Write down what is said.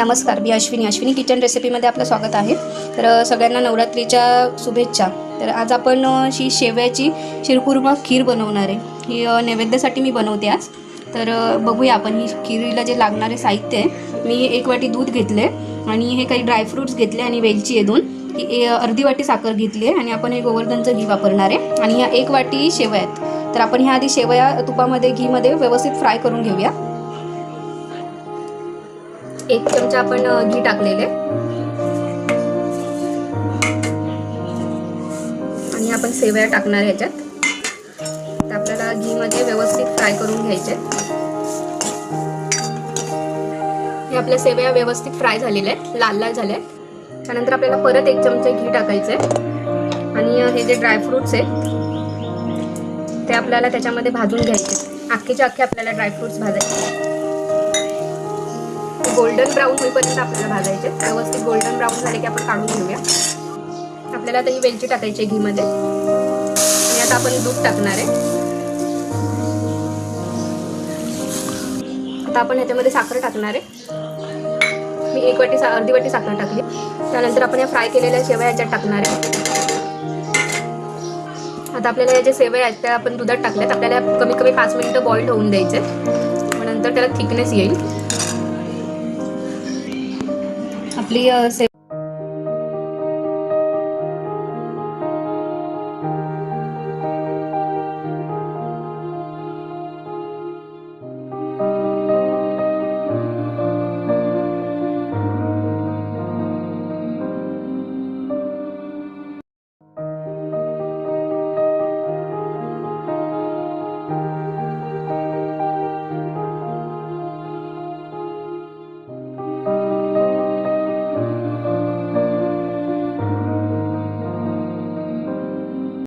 नमस्कार, मी अश्विनी किचन रेसिपीमध्ये आपलं स्वागत आहे। तर सगळ्यांना नवरात्रीच्या शुभेच्छा। तर आज आपण ही शेवयाची शिरखुर्मा खीर बनवणार आहे। ही नैवेद्यासाठी मी बनवते आज। तर बघूया आपण ही खीरीला जे लागणारे साहित्य आहे। मी 1 वाटी दूध घेतले आणि हे काही ड्रायफ्रूट्स घेतले आणि वेलची आहे 2, ही अर्धी वाटी साखर घेतली आहे आणि आपण हे गोवर्धनचं घी वापरणार आहे आणि ह्या 1 वाटी शेवया आहेत। तर आपण ह्या आधी शेवया तुपामध्ये घीमध्ये व्यवस्थित फ्राय करून घेऊया। 1 चमचा आपण घी टाकलेले आणि आपण सेवया टाकणार याच्यात। तर आपल्याला घी मध्ये व्यवस्थित फ्राय करून घ्यायचे। हे आपल्या सेवया व्यवस्थित फ्राय झालेले आहेत, लाल लाल झाले आहेत। त्यानंतर आपल्याला परत 1 चमचा घी टाकायचे आणि हे जे ड्रायफ्रुट्स आहेत ते आपल्याला त्याच्यामध्ये भाजून घ्यायचे। अख्खेच्या अख्खे आपल्याला ड्रायफ्रुट्स भाजायचे, गोल्डन ब्राउन होईपर्यंत आपल्याला भाजायचे। व्यवस्थित गोल्डन ब्राउन झाले की आपण काढून घेऊया। आपल्याला आता ही वेलची टाकायची घी मध्ये आणि आता आपण दूध टाकणार आहे। आता आपण याच्यामध्ये साखर टाकणार आहे। मी 1 वाटी अर्धी वाटी साखर टाकली। त्यानंतर आपण या फ्राय केलेल्या शेवया याच्यात टाकणार आहे। आता आपल्याला या जे शेवया आहेत त्या आपण दुधात टाकल्यात। आपल्याला कमी कमी 5 मिनिटं बॉइल्ड होऊन द्यायचे, मग नंतर त्याला थिकनेस येईल। आपली